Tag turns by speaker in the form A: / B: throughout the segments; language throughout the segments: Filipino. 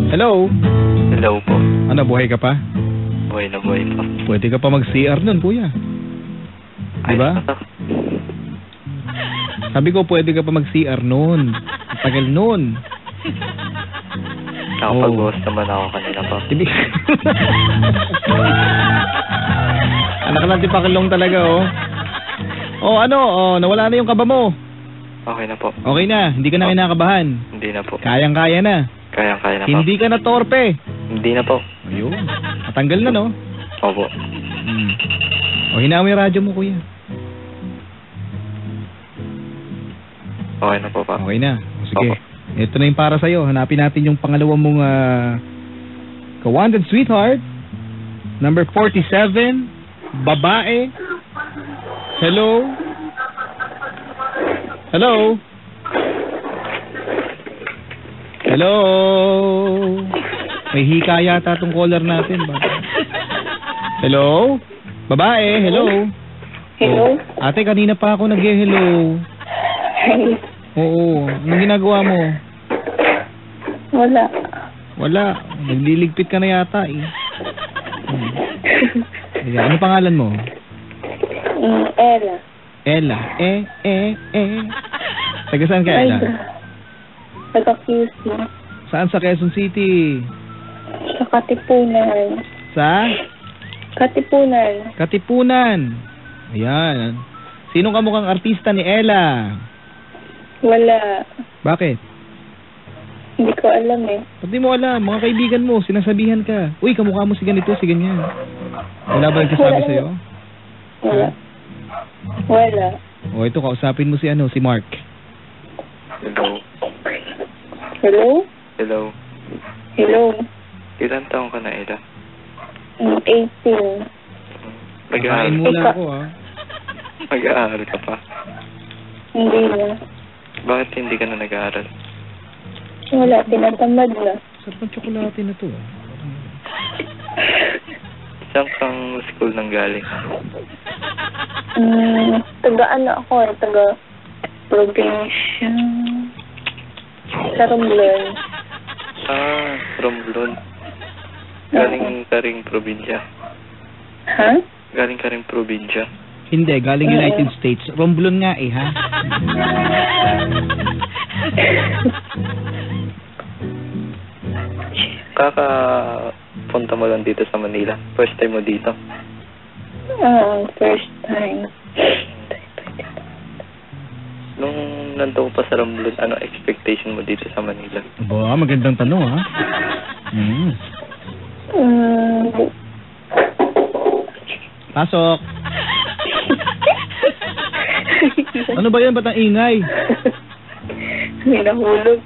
A: Hello?
B: Hello po.
A: Ano, buhay ka pa?
B: Buhay na buhay po.
A: Pwede ka pa mag-CR nun, kuya. Diba? Sabi ko, pwede ka pa mag-CR nun. Tagal nun.
B: Nakapag-host naman ako kanina pa.
A: Anak ka natin pakilong talaga, oh. Oh, ano, oh, nawala na yung kaba mo.
B: Okay na po.
A: Okay na, hindi ka na kinakabahan.
B: Hindi na po.
A: Kayang-kaya na.
B: Kayang-kaya na po.
A: Hindi ka na torpe.
B: Hindi na po.
A: Ayun. Matanggal na, no?
B: Opo.
A: O, hinaan mo yung radyo mo, kuya.
B: Okay na po pa.
A: Okay na. O, sige.
B: Opo.
A: Ito na yung para sa'yo. Hanapin natin yung pangalawang mong ka-wanted sweetheart. Number 47. Babae. Hello? Hello? Hello? May hika yata itong caller natin. Hello? Babae, hello?
C: Hello?
A: Oh, ate, kanina pa ako nag-hello. Oo. Anong ginagawa mo?
C: Wala.
A: Wala. Nagliligpit ka na yata eh. Ano pangalan mo?
C: Ella.
A: Ella. Taga saan ka, Ella?
C: Taga QC.
A: Saan sa Quezon City?
C: Sa Katipunan.
A: Sa?
C: Katipunan.
A: Katipunan. Ayan. Sinong kamukhang artista ni Ella?
C: Wala.
A: Bakit?
C: Hindi ko alam eh.
A: Ba't di mo alam? Mga kaibigan mo, sinasabihan ka. Uy, kamukha mo si ganito, si ganyan. Wala ba nagsasabi sa'yo?
C: Wala. Wala.
A: O, ito, kausapin mo si Mark.
B: Hello.
C: Hello?
B: Hello.
C: Hello?
B: Ilan taong ka na, Ella?
C: 18.
A: Pagkain muna ako, ha?
B: Mag-aaral ka pa?
C: Hindi na.
B: Bakit hindi ka na nag-aaral?
C: Wala, tinatamad na.
A: Sarap ng tsokolate na to,
B: Saan kang school nang galing?
C: Taga ano ako eh, taga probinsya. Sa Romblon.
B: Romblon. Galing ka ring probinsya.
C: Ha?
B: Galing ka ring probinsya.
A: Hindi, galing United States. Romblon nga eh, ha?
B: Kakapunta mo lang dito sa Manila. First time mo dito?
C: First time.
B: Nung nandun pa sa Romblon, ano expectation mo dito sa Manila?
A: Aba, magandang tanong, ha? Pasok. Ano ba yan? Ba't ang ingay?
C: May nahulog.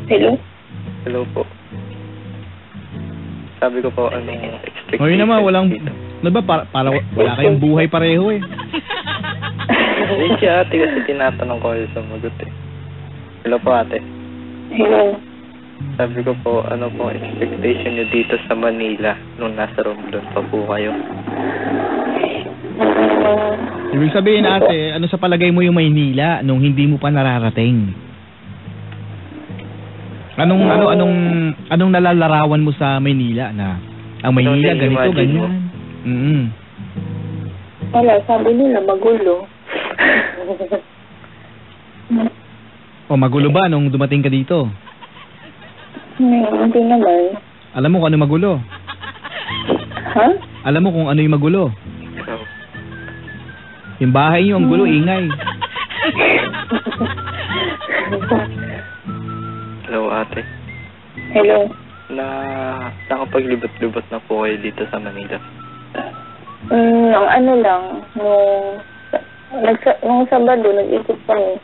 C: Hello?
B: Hello po. Sabi ko po, anong expectation
A: Hoy naman, walang...
B: dito?
A: Ano ba? Para wala kayong buhay pareho eh.
B: Hindi siya ate kasi tinatanong ko yung sumagot eh. Hello po ate.
C: Hello?
B: Sabi ko po, ano po expectation nyo dito sa Manila nung nasa Romblon pa po kayo?
A: Ibig sabihin ate, ano sa palagay mo yung Maynila nung hindi mo pa nararating? Anong nalalarawan mo sa Maynila na ang Maynila ganito, ganyan?
C: Wala, sabi nila magulo.
A: O magulo ba nung dumating ka dito?
C: Hindi naman.
A: Alam mo kung ano magulo?
C: Ha?
A: Alam mo kung ano yung magulo?
B: So,
A: Yung bahay niyo ang gulo, ingay.
B: hello ate.
C: Hello?
B: Nakapaglibot-libot na po kayo dito sa Manila.
C: Ang ano lang, nung Sabado, nag-ikot kami.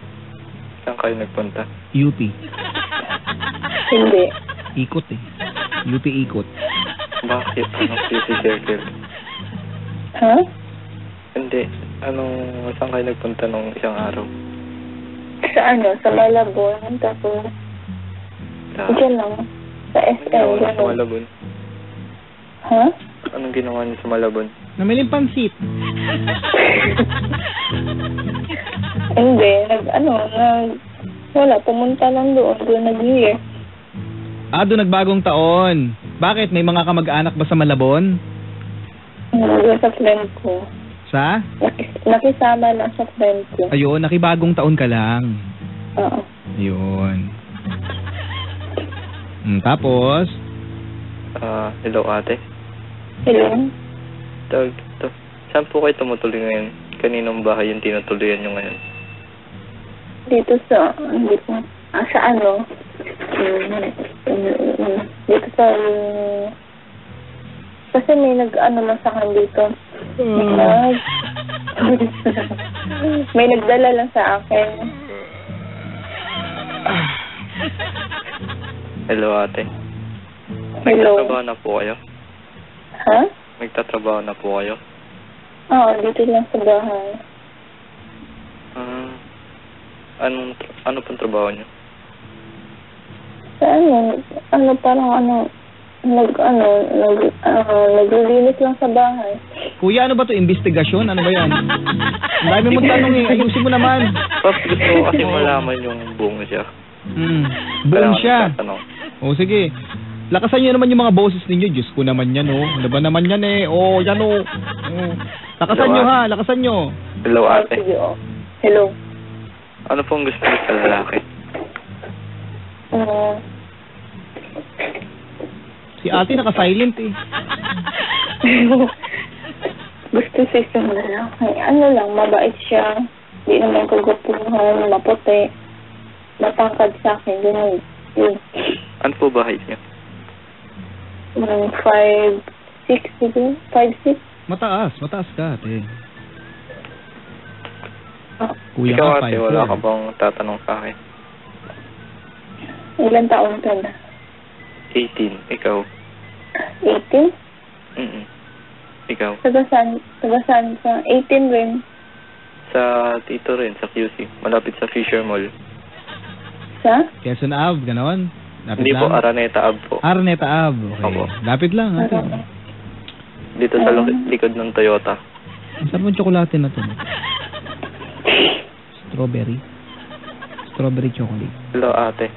B: Saan kayo nagpunta?
A: UP.
C: Hindi.
A: Ikot eh. UP ikot.
B: Bakit? Anong city circle?
C: Ha?
B: Hindi. Saan kayo nagpunta nung isang araw?
C: Sa ano? Sa Malabon. Tapos, dyan lang. Sa SM.
B: Anong ginawa niyo sa Malabon?
C: Ha?
B: Anong ginawa niyo sa Malabon?
A: Namiling pansit.
C: Hindi. Wala, pumunta lang doon. Doon nag-New Year.
A: Doon nagbagong taon. Bakit? May mga kamag-anak ba sa Malabon?
C: Doon sa friend ko.
A: Sa?
C: Nakisama lang sa friend ko.
A: Ayun, nakibagong taon ka lang.
C: Oo.
A: Ayun. Tapos?
B: Hello ate.
C: Hello?
B: Saan po kayo tumutuloy ngayon? Kaninong bahay yung tinutuloyan nyo ngayon?
C: Dito sa ano? Dito sa... Kasi may nag-ano lang sa akin dito. May nagdala lang sa akin.
B: Hello ate.
C: Hello?
B: Nagtatrabaho na po kayo?
C: Ha?
B: Nagtatrabaho na po kayo?
C: Oo, dito lang sa bahay.
B: Ano pong trabaho nyo?
C: Sa naglilinis lang sa bahay.
A: Kuya, ano ba to? Investigasyon? Ano ba yan? Ang dami mo tanong eh. Ayusin mo naman.
B: Pops, gusto ko kasi malaman yung buong siya.
A: Buong siya.
B: Tatanong.
A: O sige. Lakasan nyo naman yung mga boses ninyo. Diyos ko naman yan, oh. Ano ba naman yan eh? Oh, yan, oh. Lakasan nyo ha. Lakasan nyo.
B: Hello ate.
C: Sige, oh. Hello.
B: Ano pong gusto niyo sa lalaki?
A: Si ate naka-silent eh.
C: Gusto sa isang lalaki. Ano lang, mabait siya. Hindi naman kagupuhan, maputi. Matangkad sa akin. Ganun. Yun.
B: Ano po ba height niyo?
C: 5'6", siguro. 5'6".
A: Mataas ka ate. Kuya
B: Ikaw
A: ka,
B: ate,
A: 5'4".
B: wala ka bang tatanong sa akin?
C: Ilan taon ka na?
B: 18. Ikaw?
C: 18?
B: Ikaw?
C: Taga saan ka? 18 rin.
B: Sa dito rin, sa QC. Malapit sa Fisher Mall.
C: Sa?
A: Quezon Ave, ganon. Lapit
B: Hindi
A: lang.
B: po, Araneta Ave po.
A: Araneta Ave. Okay.
B: Opo.
A: Lapit lang ate.
B: Dito sa likod ng Toyota.
A: Ang sarap ng tsokolate na to. Strawberry chocolate.
B: Hello ate.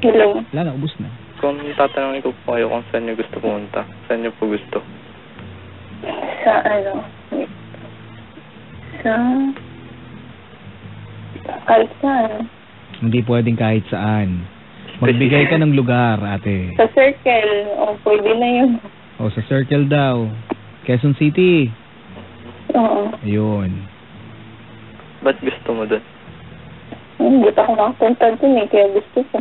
C: Hello.
A: Wala na, ubus na.
B: Kung tatanungin ko po kayo kung saan niyo gusto pumunta, saan niyo po gusto?
C: Sa ano? Kahit saan.
A: Hindi pwedeng kahit saan. Magbigay ka ng lugar, ate.
C: Sa circle. O, pwede na yun.
A: O, sa Circle daw. Quezon City.
C: Oo.
A: Ayun.
B: Ba't gusto mo doon?
C: Hindi pa ako nakapunta dun eh. Kaya gusto ko.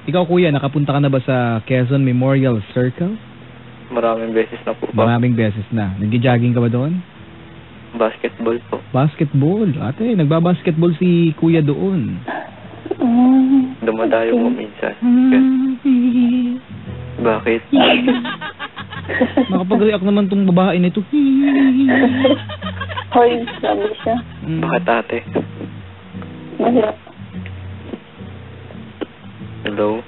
A: Ikaw, kuya, nakapunta ka na ba sa Quezon Memorial Circle?
B: Maraming beses na po ba?
A: Maraming beses na. Nag-jogging ka ba doon?
B: Basketball po.
A: Basketball. Ate, nagbabasketball si kuya doon.
B: Dumadayo mo minsan. Bakit?
A: Nakapag-react naman tong babae nito.
C: Hoy, sabi siya.
B: Bakit ate?
C: Wala.
B: Hello?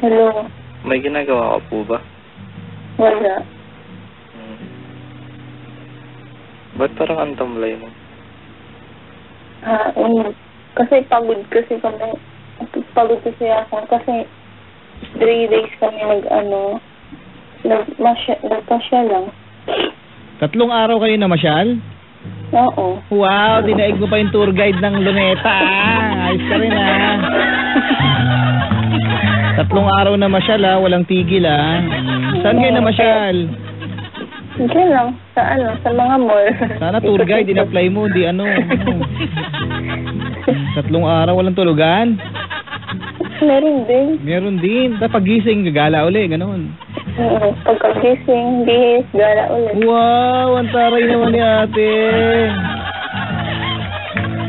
C: Hello.
B: May ginagawa ka po ba?
C: Wala.
B: Ba't parang ang tamlay mo?
C: Kasi pagod kasi kami. Pagod kasi ako. Kasi 3 days kami nagpasya lang.
A: 3 araw kayo na masyal?
C: Oo.
A: Wow, dinaig mo pa yung tour guide ng Luneta. Ayos ka rin 3 araw na masyal walang tigil Saan kayo na masyal?
C: Diyan lang. Sa mga mall.
A: Sana tour guide, in-apply mo, 3 araw walang tulugan?
C: Meron din.
A: Tapos pagising, gagala uli, ganon.
C: Pagkagising, bihis, gala ulit.
A: Wow, ang taray naman ni ate.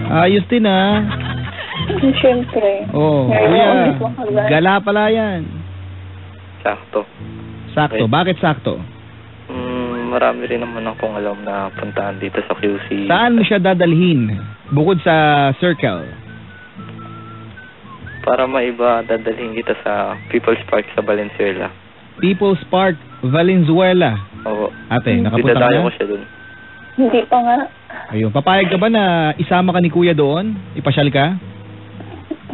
A: Ayos din
C: Siyempre.
A: Kuya, gala pala yan.
B: Sakto.
A: Sakto, bakit sakto?
B: Marami rin naman akong alam na puntahan dito sa QC.
A: Saan mo siya dadalhin? Bukod sa Circle?
B: Para maiba, dadalhin kita sa People's Park sa Valenzuela.
A: People's Park, Valenzuela.
B: Oo.
A: Ate, nakapunta ka
B: Didadayo
A: na?
B: ko siya dun.
C: Hindi pa nga.
A: Ayun, papayag ka ba na isama ka ni Kuya doon? Ipasyal ka?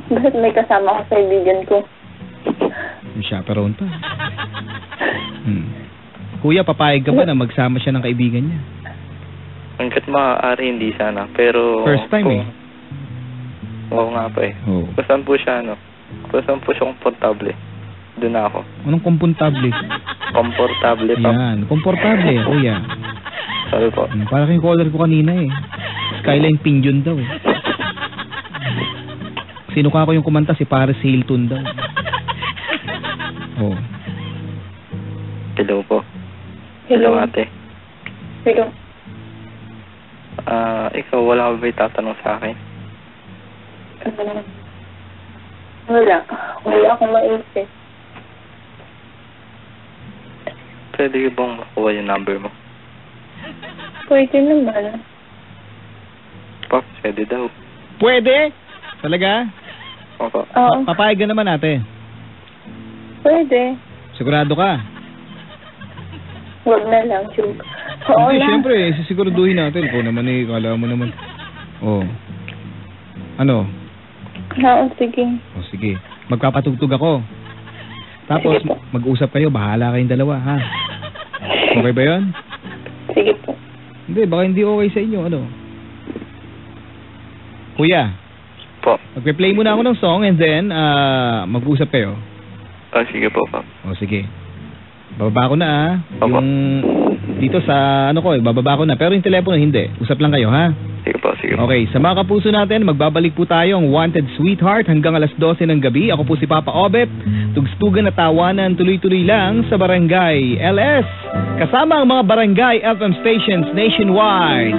C: Bakit may kasama ko sa kaibigan ko?
A: Yung chaperone pa. Kuya, papayag ka ba na magsama siya ng kaibigan niya?
B: Hanggat maaari, hindi sana. Pero...
A: First time eh.
B: Oo nga pa eh.
A: Oo.
B: Kung saan po siya, kung saan po siya komportable. Doon na ako.
A: Anong komportable?
B: Komportable pa.
A: Yan, komportable, Kuya.
B: Sabi po.
A: Para kayong caller ko kanina eh. Skyline Pinion daw eh. Sinuka ko yung kumanta, si Paris Hilton daw. Oh.
B: Hello po.
C: Hello.
B: Ate.
C: Hello.
B: Ikaw, wala ka ba itatanong sa akin?
C: Wala. Wala akong maisip.
B: Pwede ka bang makuha yung number mo?
C: Pwede naman.
B: Pwede daw.
A: Pwede? Talaga?
B: Opo.
C: Oo.
A: Papayag ka naman ate.
C: Pwede.
A: Sigurado ka?
C: Huwag na lang, joke. Oo
A: Hindi,
C: na.
A: syempre, sisiguraduhin natin. Kung naman eh, kala mo naman. Oh. Ano?
C: Oo, sige.
A: O sige, magpapatugtog ako. Tapos
C: Sige po.
A: mag-usap kayo, bahala kayong dalawa, ha? Okay ba 'yon?
C: Sige po.
A: Hindi, baka hindi okay sa inyo, ano? Kuya,
B: Po.
A: magpe-play muna ako ng song and then mag-usap kayo.
B: Sige po.
A: O sige. Bababa ko na, ha?
B: Opo.
A: Yung dito sa ano ko, bababa ko na. Pero yung telepono hindi. Usap lang kayo, ha?
B: Sige po.
A: Okay, sa mga kapuso natin, magbabalik po tayo ang Wanted Sweetheart hanggang alas 12 ng gabi. Ako po si Papa Obet. Tugstugan at tawanan, tuloy-tuloy lang sa Barangay LS. Kasama ang mga Barangay FM stations nationwide.